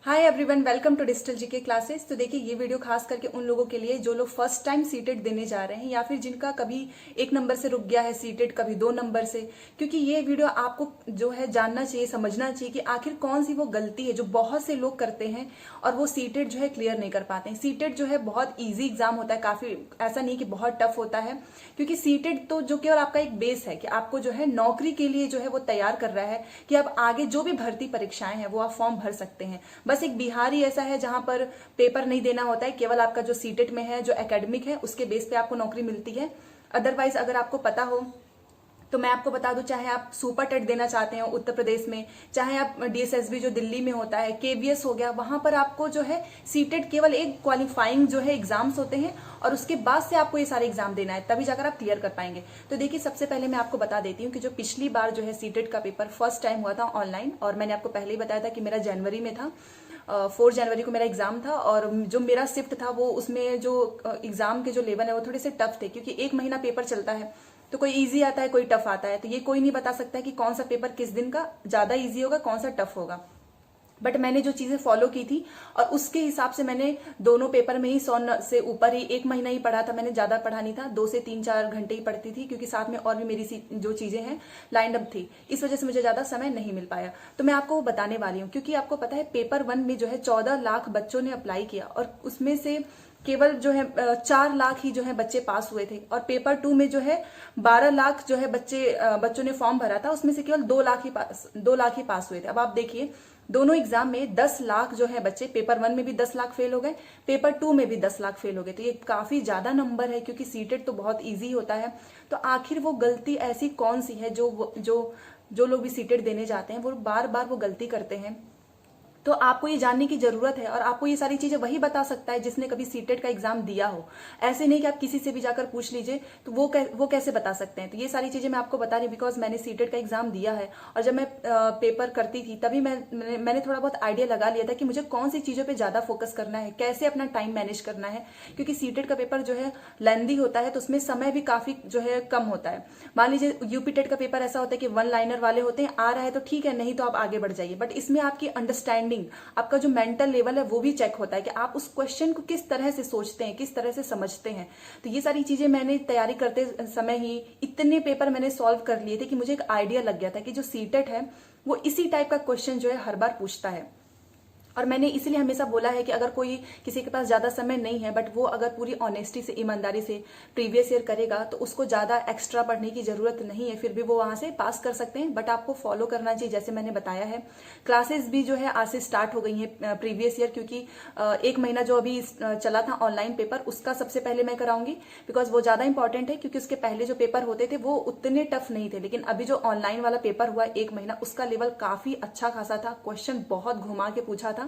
Hi everyone, welcome to digital GK classes. तो देखिए, ये वीडियो खास करके उन लोगों के लिए जो लोग फर्स्ट टाइम सीटेट देने जा रहे हैं या फिर जिनका कभी 1 नंबर से रुक गया है सीटेट, कभी 2 नंबर से। क्योंकि ये वीडियो आपको जो है जानना चाहिए, समझना चाहिए कि आखिर कौन सी वो गलती है जो बहुत से लोग करते हैं और वो सीटेट जो है क्लियर नहीं कर पाते हैं। सीटेट जो है बहुत ईजी एग्जाम होता है, काफी ऐसा नहीं कि बहुत टफ होता है। क्योंकि सीटेट तो जो केवल आपका एक बेस है कि आपको जो है नौकरी के लिए जो है वो तैयार कर रहा है कि अब आगे जो भी भर्ती परीक्षाएं हैं वो आप फॉर्म भर सकते हैं। बस एक बिहार ही ऐसा है जहां पर पेपर नहीं देना होता है, केवल आपका जो सीटेट में है, जो एकेडमिक है, उसके बेस पे आपको नौकरी मिलती है। अदरवाइज अगर आपको पता हो तो मैं आपको बता दूं, चाहे आप सुपर टेट देना चाहते हो उत्तर प्रदेश में, चाहे आप डीएसएसबी जो दिल्ली में होता है, केवीएस हो गया, वहां पर आपको जो है सीटेट केवल एक क्वालिफाइंग जो है एग्जाम्स होते हैं और उसके बाद से आपको ये सारे एग्जाम देना है, तभी जाकर आप क्लियर कर पाएंगे। तो देखिए, सबसे पहले मैं आपको बता देती हूँ कि जो पिछली बार जो है सीटेट का पेपर फर्स्ट टाइम हुआ था ऑनलाइन, और मैंने आपको पहले ही बताया था कि मेरा जनवरी में था, 4 जनवरी को मेरा एग्जाम था। और जो मेरा शिफ्ट था वो उसमें जो एग्जाम के जो लेवल है वो थोड़े से टफ थे, क्योंकि 1 महीना पेपर चलता है, तो कोई इजी आता है, कोई टफ आता है। तो ये कोई नहीं बता सकता है कि कौन सा पेपर किस दिन का ज्यादा इजी होगा, कौन सा टफ होगा। बट मैंने जो चीजें फॉलो की थी और उसके हिसाब से मैंने दोनों पेपर में ही 100 से ऊपर ही 1 महीना ही पढ़ा था। मैंने ज्यादा पढ़ा नहीं था, 2 से 3-4 घंटे ही पढ़ती थी, क्योंकि साथ में और भी मेरी जो चीजें हैं लाइन अप थी, इस वजह से मुझे ज्यादा समय नहीं मिल पाया। तो मैं आपको वो बताने वाली हूँ, क्योंकि आपको पता है पेपर 1 में जो है 14 लाख बच्चों ने अप्लाई किया और उसमें से केवल जो है 4 लाख ही जो है बच्चे पास हुए थे। और पेपर 2 में जो है 12 लाख जो है बच्चों ने फॉर्म भरा था, उसमें से केवल 2 लाख ही पास हुए थे। अब आप देखिए, दोनों एग्जाम में 10 लाख जो है बच्चे, पेपर 1 में भी 10 लाख फेल हो गए, पेपर 2 में भी 10 लाख फेल हो गए। तो ये काफी ज्यादा नंबर है, क्योंकि सीटेट तो बहुत इजी होता है। तो आखिर वो गलती ऐसी कौन सी है जो लोग भी सीटेट देने जाते हैं वो बार बार वो गलती करते हैं। तो आपको ये जानने की जरूरत है, और आपको ये सारी चीजें वही बता सकता है जिसने कभी सीटेट का एग्जाम दिया हो। ऐसे नहीं कि आप किसी से भी जाकर पूछ लीजिए, तो वो कैसे बता सकते हैं। तो ये सारी चीजें मैं आपको बता रही हूँ, बिकॉज मैंने सीटेट का एग्जाम दिया है। और जब मैं पेपर करती थी तभी मैंने थोड़ा बहुत आइडिया लगा लिया था कि मुझे कौन सी चीजों पर ज्यादा फोकस करना है, कैसे अपना टाइम मैनेज करना है। क्योंकि सीटेट का पेपर जो है लेंदी होता है, तो उसमें समय भी काफी जो है कम होता है। मान लीजिए यूपी टेट का पेपर ऐसा होता है कि 1 लाइनर वाले होते हैं, आ रहा है तो ठीक है, नहीं तो आप आगे बढ़ जाइए। बट इसमें आपकी अंडरस्टैंडिंग, आपका जो मेंटल लेवल है वो भी चेक होता है कि आप उस क्वेश्चन को किस तरह से सोचते हैं, किस तरह से समझते हैं। तो ये सारी चीजें मैंने तैयारी करते समय ही इतने पेपर मैंने सॉल्व कर लिए थे कि मुझे एक आइडिया लग गया था कि जो सीटेट है वो इसी टाइप का क्वेश्चन जो है हर बार पूछता है। और मैंने इसलिए हमेशा बोला है कि अगर कोई किसी के पास ज्यादा समय नहीं है, बट वो अगर पूरी ऑनेस्टी से, ईमानदारी से प्रीवियस ईयर करेगा, तो उसको ज्यादा एक्स्ट्रा पढ़ने की जरूरत नहीं है, फिर भी वो वहां से पास कर सकते हैं। बट आपको फॉलो करना चाहिए, जैसे मैंने बताया है। क्लासेस भी जो है आज से स्टार्ट हो गई है प्रीवियस ईयर, क्योंकि 1 महीना जो अभी चला था ऑनलाइन पेपर, उसका सबसे पहले मैं कराऊंगी, बिकॉज वो ज्यादा इंपॉर्टेंट है। क्योंकि उसके पहले जो पेपर होते थे वो उतने टफ नहीं थे, लेकिन अभी जो ऑनलाइन वाला पेपर हुआ 1 महीना, उसका लेवल काफी अच्छा खासा था। क्वेश्चन बहुत घुमा के पूछा था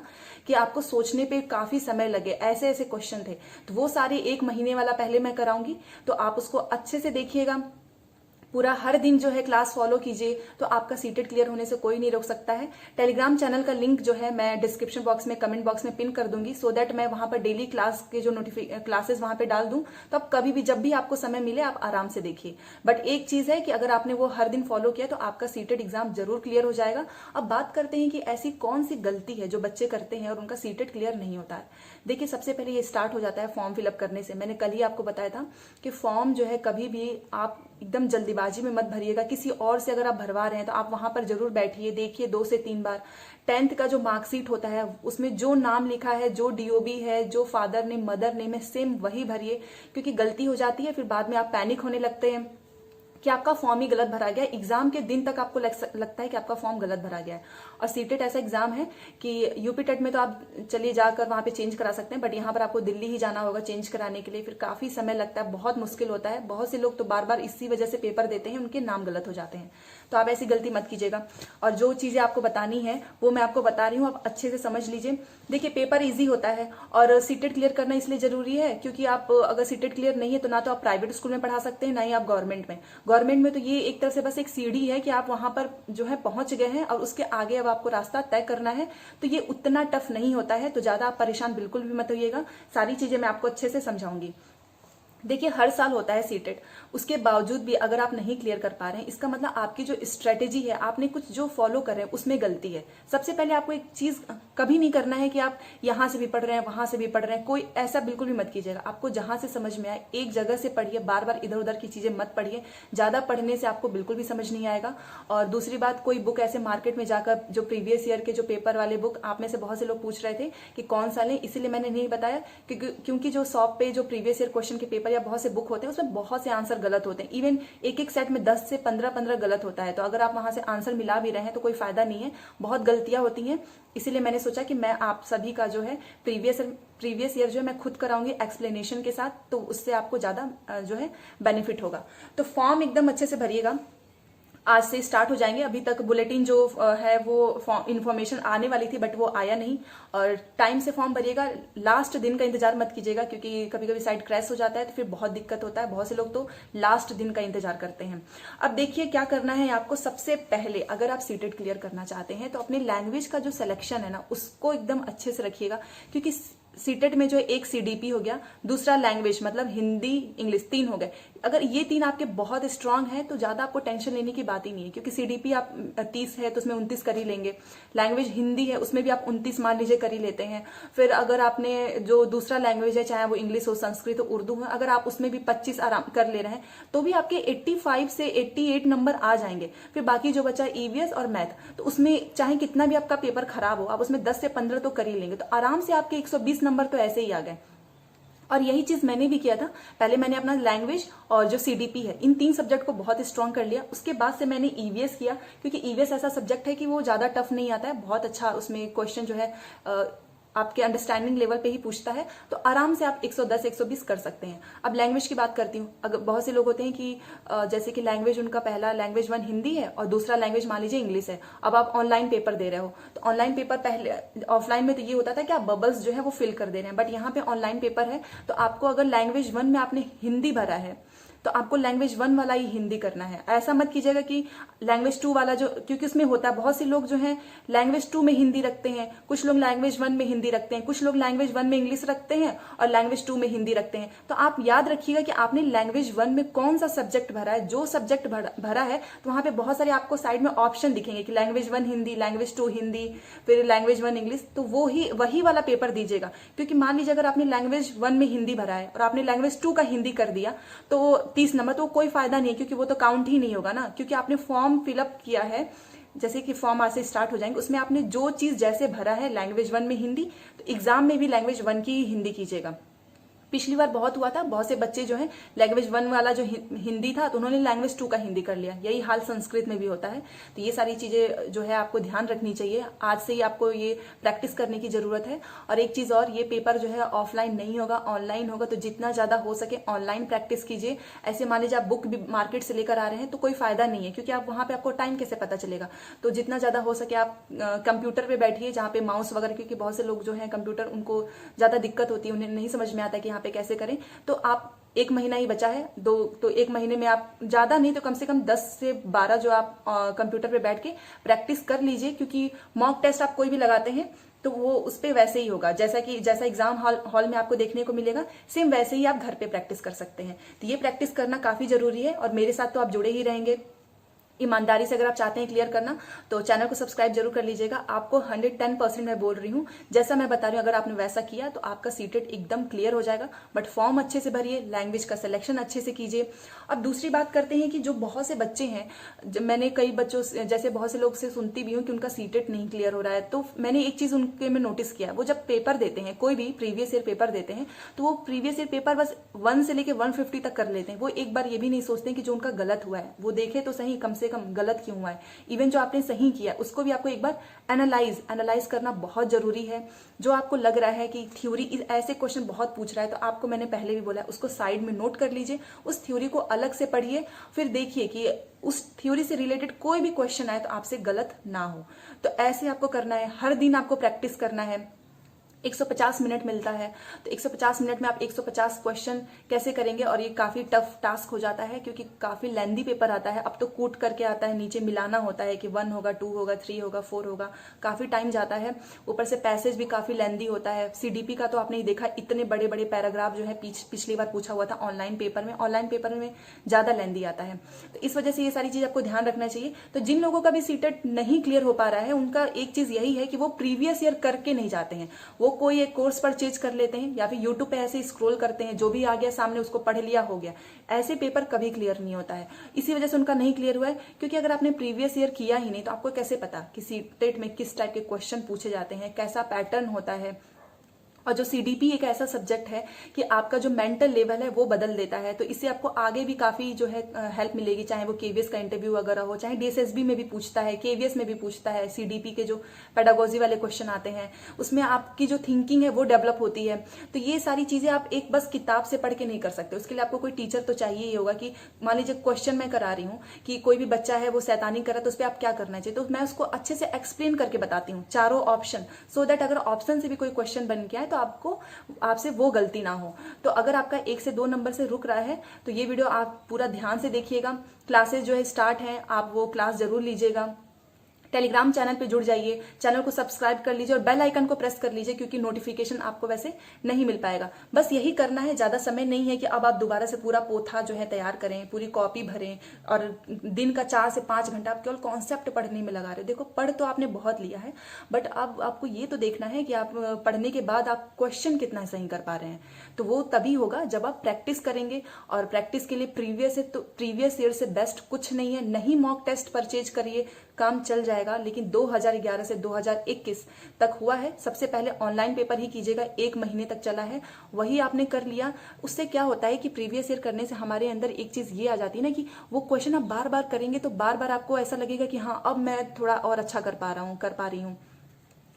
कि आपको सोचने पे काफी समय लगे, ऐसे ऐसे क्वेश्चन थे। तो वो सारे 1 महीने वाला पहले मैं कराऊंगी, तो आप उसको अच्छे से देखिएगा। पूरा हर दिन जो है क्लास फॉलो कीजिए, तो आपका सीटेट क्लियर होने से कोई नहीं रोक सकता है। टेलीग्राम चैनल का लिंक जो है मैं डिस्क्रिप्शन बॉक्स में, कमेंट बॉक्स में पिन कर दूंगी, सो दैट मैं वहां पर डेली क्लास के जो क्लासेस वहां पे डाल दूं, तो आप कभी भी जब भी आपको समय मिले आप आराम से देखिए। बट एक चीज है कि अगर आपने वो हर दिन फॉलो किया तो आपका सीटेट एग्जाम जरूर क्लियर हो जाएगा। अब बात करते हैं कि ऐसी कौन सी गलती है जो बच्चे करते हैं और उनका सीटेट क्लियर नहीं होता है। देखिए, सबसे पहले ये स्टार्ट हो जाता है फॉर्म फिलअप करने से। मैंने कल ही आपको बताया था कि फॉर्म जो है कभी भी आप एकदम जल्दीबाजी में मत भरिएगा। किसी और से अगर आप भरवा रहे हैं तो आप वहां पर जरूर बैठिए, देखिए 2 से 3 बार। 10th का जो मार्कशीट होता है उसमें जो नाम लिखा है, जो डीओबी है, जो फादर नेम, मदर नेम है, सेम वही भरिए। क्योंकि गलती हो जाती है, फिर बाद में आप पैनिक होने लगते हैं कि आपका फॉर्म ही गलत भरा गया। एग्जाम के दिन तक आपको लगता है कि आपका फॉर्म गलत भरा गया है। और सीटेट ऐसा एग्जाम है कि यूपी टेट में तो आप चलिए जाकर वहां पे चेंज करा सकते हैं, बट यहाँ पर आपको दिल्ली ही जाना होगा चेंज कराने के लिए। फिर काफी समय लगता है, बहुत मुश्किल होता है। बहुत से लोग तो बार बार इसी वजह से पेपर देते हैं, उनके नाम गलत हो जाते हैं। तो आप ऐसी गलती मत कीजिएगा। और जो चीजें आपको बतानी है वो मैं आपको बता रही हूँ, आप अच्छे से समझ लीजिए। देखिए, पेपर इजी होता है और सीटेट क्लियर करना इसलिए जरूरी है क्योंकि आप अगर सीटेट क्लियर नहीं है तो ना तो आप प्राइवेट स्कूल में पढ़ा सकते हैं, ना ही आप गवर्नमेंट में तो ये एक तरह से बस एक सीढ़ी है कि आप वहां पर जो है पहुंच गए हैं और उसके आगे अब आपको रास्ता तय करना है। तो ये उतना टफ नहीं होता है, तो ज्यादा आप परेशान बिल्कुल भी मत होइएगा। सारी चीजें मैं आपको अच्छे से समझाऊंगी। देखिए हर साल होता है सीटेट, उसके बावजूद भी अगर आप नहीं क्लियर कर पा रहे हैं, इसका मतलब आपकी जो स्ट्रेटेजी है, आपने कुछ जो फॉलो कर रहे हैं उसमें गलती है। सबसे पहले आपको एक चीज कभी नहीं करना है कि आप यहां से भी पढ़ रहे हैं वहां से भी पढ़ रहे हैं, कोई ऐसा बिल्कुल भी मत कीजिएगा। आपको जहां से समझ में आए एक जगह से पढ़िए, बार बार इधर उधर की चीजें मत पढ़िए। ज्यादा पढ़ने से आपको बिल्कुल भी समझ नहीं आएगा। और दूसरी बात, कोई बुक ऐसे मार्केट में जाकर जो प्रीवियस ईयर के जो पेपर वाले बुक, आप में से बहुत से लोग पूछ रहे थे कि कौन सा लें, इसीलिए मैंने नहीं बताया क्योंकि जो शॉप पे जो प्रीवियस ईयर क्वेश्चन के पेपर या बहुत से बुक होते हैं उसमें बहुत से आंसर गलत होते हैं। इवन एक एक सेट में 10 से 15 गलत होता है। तो अगर आप वहां से आंसर मिला भी रहे हैं तो कोई फायदा नहीं है, बहुत गलतियां होती हैं। इसीलिए मैंने सोचा कि मैं आप सभी का जो है प्रीवियस ईयर जो है मैं खुद कराऊंगी एक्सप्लेनेशन के साथ, तो उससे आपको ज्यादा जो है बेनिफिट होगा। तो फॉर्म एकदम अच्छे से भरिएगा, आज से स्टार्ट हो जाएंगे। अभी तक बुलेटिन जो है वो इन्फॉर्मेशन आने वाली थी बट वो आया नहीं। और टाइम से फॉर्म भरिएगा, लास्ट दिन का इंतजार मत कीजिएगा, क्योंकि कभी कभी साइट क्रैश हो जाता है तो फिर बहुत दिक्कत होता है। बहुत से लोग तो लास्ट दिन का इंतजार करते हैं। अब देखिए क्या करना है आपको। सबसे पहले अगर आप सीटेट क्लियर करना चाहते हैं तो अपने लैंग्वेज का जो सिलेक्शन है ना उसको एकदम अच्छे से रखिएगा, क्योंकि सीटेट में जो एक सीडीपी हो गया, दूसरा लैंग्वेज मतलब हिंदी इंग्लिश, 3 हो गए। अगर ये 3 आपके बहुत स्ट्रांग है तो ज्यादा आपको टेंशन लेने की बात ही नहीं है, क्योंकि सीडीपी आप 30 है तो उसमें 29 कर ही लेंगे। लैंग्वेज हिंदी है उसमें भी आप 29 मान लीजिए कर ही लेते हैं। फिर अगर आपने जो दूसरा लैंग्वेज है, चाहे वो इंग्लिश हो, संस्कृत हो, उर्दू हो, अगर आप उसमें भी 25 आराम कर ले रहे हैं तो भी आपके 85 से 88 नंबर आ जाएंगे। फिर बाकी जो बचा ईवीएस और मैथ, तो उसमें चाहे कितना भी आपका पेपर खराब हो, आप उसमें 10 से 15 तो कर ही लेंगे। तो आराम से आपके 120 नंबर तो ऐसे ही आ गए। और यही चीज मैंने भी किया था। पहले मैंने अपना लैंग्वेज और जो सीडीपी है, इन 3 सब्जेक्ट को बहुत स्ट्रांग कर लिया। उसके बाद से मैंने ईवीएस किया, क्योंकि ईवीएस ऐसा सब्जेक्ट है कि वो ज्यादा टफ नहीं आता है, बहुत अच्छा उसमें क्वेश्चन जो है आपके अंडरस्टैंडिंग लेवल पे ही पूछता है। तो आराम से आप 110 120 कर सकते हैं। अब लैंग्वेज की बात करती हूँ। अगर बहुत से लोग होते हैं कि जैसे कि लैंग्वेज उनका पहला लैंग्वेज 1 हिंदी है और दूसरा लैंग्वेज मान लीजिए इंग्लिश है। अब आप ऑनलाइन पेपर दे रहे हो, तो ऑनलाइन पेपर पहले ऑफलाइन में तो ये होता था कि आप बबल्स जो है वो फिल कर दे रहे हैं, बट यहाँ पे ऑनलाइन पेपर है। तो आपको अगर लैंग्वेज 1 में आपने हिंदी भरा है तो आपको लैंग्वेज 1 वाला ही हिंदी करना है। ऐसा मत कीजिएगा कि लैंग्वेज 2 वाला जो, क्योंकि उसमें होता है बहुत से लोग जो है लैंग्वेज 2 में हिंदी रखते हैं, कुछ लोग लैंग्वेज 1 में हिंदी रखते हैं, कुछ लोग लैंग्वेज 1 में इंग्लिश रखते हैं और लैंग्वेज 2 में हिंदी रखते हैं। तो आप याद रखिएगा कि आपने लैंग्वेज 1 में कौन सा सब्जेक्ट भरा है। जो सब्जेक्ट भरा है तो वहां पे बहुत सारे आपको साइड में ऑप्शन दिखेंगे कि लैंग्वेज 1 हिंदी, लैंग्वेज 2 हिंदी, फिर लैंग्वेज 1 इंग्लिश। तो वही वाला पेपर दीजिएगा, क्योंकि मान लीजिए अगर आपने लैंग्वेज 1 में हिंदी भरा है और आपने लैंग्वेज 2 का हिंदी कर दिया तो 30 नंबर, तो कोई फायदा नहीं है, क्योंकि वो तो काउंट ही नहीं होगा ना। क्योंकि आपने फॉर्म फिलअप किया है, जैसे कि फॉर्म आज से स्टार्ट हो जाएंगे, उसमें आपने जो चीज जैसे भरा है लैंग्वेज 1 में हिंदी, तो एग्जाम में भी लैंग्वेज 1 की ही हिंदी कीजिएगा। पिछली बार बहुत हुआ था, बहुत से बच्चे जो है लैंग्वेज 1 वाला जो हिंदी था तो उन्होंने लैंग्वेज 2 का हिंदी कर लिया। यही हाल संस्कृत में भी होता है। तो ये सारी चीजें जो है आपको ध्यान रखनी चाहिए। आज से ही आपको ये प्रैक्टिस करने की जरूरत है। और एक चीज और, ये पेपर जो है ऑफलाइन नहीं होगा, ऑनलाइन होगा। तो जितना ज्यादा हो सके ऑनलाइन प्रैक्टिस कीजिए। ऐसे मान लीजिए आप बुक भी मार्केट से लेकर आ रहे हैं तो कोई फायदा नहीं है, क्योंकि आप वहां पे आपको टाइम कैसे पता चलेगा। तो जितना ज्यादा हो सके आप कंप्यूटर पे बैठिए, जहाँ पे माउस वगैरह, क्योंकि बहुत से लोग जो है कंप्यूटर उनको ज्यादा दिक्कत होती है, उन्हें नहीं समझ में आता कि यहाँ पे कैसे करें। तो आप 1 महीना ही बचा है, तो 1 महीने में आप ज्यादा नहीं तो कम से कम 10 से 12 जो आप कंप्यूटर पे बैठ के प्रैक्टिस कर लीजिए। क्योंकि मॉक टेस्ट आप कोई भी लगाते हैं तो वो उस पे वैसे ही होगा, जैसा एग्जाम हॉल में आपको देखने को मिलेगा, सेम वैसे ही आप घर पे प्रैक्टिस कर सकते हैं। तो ये प्रैक्टिस करना काफी जरूरी है। और मेरे साथ तो आप जुड़े ही रहेंगे ईमानदारी से। अगर आप चाहते हैं क्लियर करना तो चैनल को सब्सक्राइब जरूर कर लीजिएगा। आपको 110% मैं बोल रही हूँ, जैसा मैं बता रही हूँ, अगर आपने वैसा किया तो आपका सीटेट एकदम क्लियर हो जाएगा। बट फॉर्म अच्छे से भरिए, लैंग्वेज का सिलेक्शन अच्छे से कीजिए। अब दूसरी बात करते हैं कि जो बहुत से बच्चे हैं, मैंने कई बच्चों से, जैसे बहुत से लोग से सुनती भी हूँ कि उनका सीटेट नहीं क्लियर हो रहा है। तो मैंने एक चीज उनके में नोटिस किया, वो जब पेपर देते हैं, कोई भी प्रीवियस ईयर पेपर देते हैं, तो वो प्रीवियस ईयर पेपर बस 1 से लेके 150 तक कर लेते हैं। वो एक बार ये भी नहीं सोचते कि जो उनका गलत हुआ है वो देखे तो सही, कम से कम गलत क्यों हुआ है। इवन जो आपने सही किया उसको भी आपको एक बार एनालाइज करना बहुत जरूरी है। जो आपको लग रहा है कि थ्योरी ऐसे क्वेश्चन बहुत पूछ रहा है, तो आपको मैंने पहले भी बोला उसको साइड में नोट कर लीजिए, उस थ्योरी को अलग से पढ़िए, फिर देखिए कि उस थ्योरी से रिलेटेड कोई भी क्वेश्चन आए तो आपसे गलत ना हो। तो ऐसे आपको करना है, हर दिन आपको प्रैक्टिस करना है। 150 मिनट मिलता है। तो 150 मिनट में आप 150 क्वेश्चन कैसे करेंगे, और ये काफी टफ टास्क हो जाता है क्योंकि काफी लेंदी पेपर आता है। अब तो कूट करके आता है, नीचे मिलाना होता है कि 1 होगा, 2 होगा, 3 होगा, 4 होगा, काफी टाइम जाता है। ऊपर से पैसेज भी काफी लेंदी होता है। सीडीपी का तो आपने देखा, इतने बड़े बड़े पैराग्राफ जो है पिछली बार पूछा हुआ था ऑनलाइन पेपर में ज्यादा लेंदी आता है। तो इस वजह से ये सारी चीज आपको ध्यान रखना चाहिए। तो जिन लोगों का भी सीटेट नहीं क्लियर हो पा रहा है, उनका एक चीज यही है कि वो प्रीवियस ईयर करके नहीं जाते हैं। वो कोई एक कोर्स परचेज कर लेते हैं या फिर यूट्यूब पे ऐसे स्क्रॉल करते हैं, जो भी आ गया सामने उसको पढ़ लिया, हो गया। ऐसे पेपर कभी क्लियर नहीं होता है। इसी वजह से उनका नहीं क्लियर हुआ है, क्योंकि अगर आपने प्रीवियस ईयर किया ही नहीं तो आपको कैसे पता कि सीटेट में किस टाइप के क्वेश्चन पूछे जाते हैं, कैसा पैटर्न होता है। और जो सीडीपी एक ऐसा सब्जेक्ट है कि आपका जो मेंटल लेवल है वो बदल देता है। तो इससे आपको आगे भी काफी जो है हेल्प मिलेगी, चाहे वो केवीएस का इंटरव्यू वगैरह हो, चाहे डीएसएसबी में भी पूछता है, केवीएस में भी पूछता है। सीडीपी के जो पेडागोजी वाले क्वेश्चन आते हैं उसमें आपकी जो थिंकिंग है वो डेवलप होती है। तो ये सारी चीजें आप एक बस किताब से पढ़ के नहीं कर सकते, उसके लिए आपको कोई टीचर तो चाहिए ही होगा। कि मान लीजिए क्वेश्चन मैं करा रही हूँ कि कोई भी बच्चा है वो शैतानी कर रहा है, तो उस पर आप क्या करना चाहिए, तो मैं उसको अच्छे से एक्सप्लेन करके बताती हूँ, चारों ऑप्शन, सो दैट अगर ऑप्शन से भी कोई क्वेश्चन बन के आए तो आपसे वो गलती ना हो। तो अगर आपका 1 से 2 नंबर से रुक रहा है तो ये वीडियो आप पूरा ध्यान से देखिएगा। क्लासेस जो है स्टार्ट है, आप वो क्लास जरूर लीजिएगा। टेलीग्राम चैनल पे जुड़ जाइए, चैनल को सब्सक्राइब कर लीजिए और बेल आइकन को प्रेस कर लीजिए, क्योंकि नोटिफिकेशन आपको वैसे नहीं मिल पाएगा। बस यही करना है, ज्यादा समय नहीं है कि अब आप दोबारा से पूरा पोथा जो है तैयार करें, पूरी कॉपी भरें और दिन का 4 से 5 घंटा आप केवल कॉन्सेप्ट पढ़ने में लगा रहे हो। देखो, पढ़ तो आपने बहुत लिया है, बट अब आपको ये तो देखना है कि आप पढ़ने के बाद आप क्वेश्चन कितना सही कर पा रहे हैं। तो वो तभी होगा जब आप प्रैक्टिस करेंगे। और प्रैक्टिस के लिए प्रीवियस ईयर से बेस्ट कुछ नहीं है। नहीं मॉक टेस्ट परचेज करिए, काम चल जाएगा। लेकिन 2011 से 2021 तक हुआ है, सबसे पहले ऑनलाइन पेपर ही कीजिएगा। 1 महीने तक चला है, वही आपने कर लिया। उससे क्या होता है कि प्रीवियस ईयर करने से हमारे अंदर एक चीज ये आ जाती है ना, कि वो क्वेश्चन आप बार बार करेंगे तो बार बार आपको ऐसा लगेगा कि हाँ, अब मैं थोड़ा और अच्छा कर पा रही हूँ।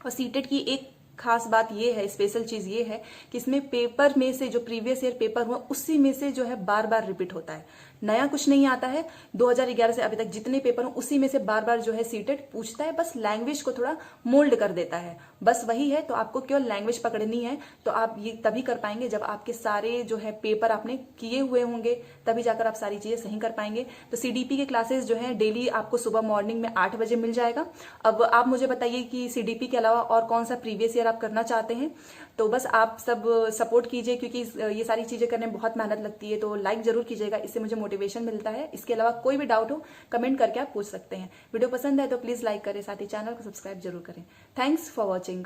और सीटेट की एक खास बात ये है, स्पेशल चीज ये है कि इसमें पेपर में से जो प्रीवियस ईयर पेपर हुआ उसी में से जो है बार बार रिपीट होता है, नया कुछ नहीं आता है। 2011 से अभी तक जितने पेपर हो उसी में से बार बार जो है सीटेट पूछता है, बस लैंग्वेज को थोड़ा मोल्ड कर देता है, बस वही है। तो आपको केवल लैंग्वेज पकड़नी है, तो आप ये तभी कर पाएंगे जब आपके सारे जो है पेपर आपने किए हुए होंगे, तभी जाकर आप सारी चीजें सही कर पाएंगे। तो सीडीपी के क्लासेस जो है डेली आपको सुबह मॉर्निंग में 8 बजे मिल जाएगा। अब आप मुझे बताइए कि सीडीपी के अलावा और कौन सा प्रीवियस ईयर आप करना चाहते हैं। तो बस आप सब सपोर्ट कीजिए, क्योंकि ये सारी चीजें करने में बहुत मेहनत लगती है। तो लाइक जरूर कीजिएगा, इससे मुझे मोटिवेशन मिलता है। इसके अलावा कोई भी डाउट हो कमेंट करके आप पूछ सकते हैं। वीडियो पसंद है तो प्लीज लाइक करें, साथ ही चैनल को सब्सक्राइब जरूर करें। Thanks for watching.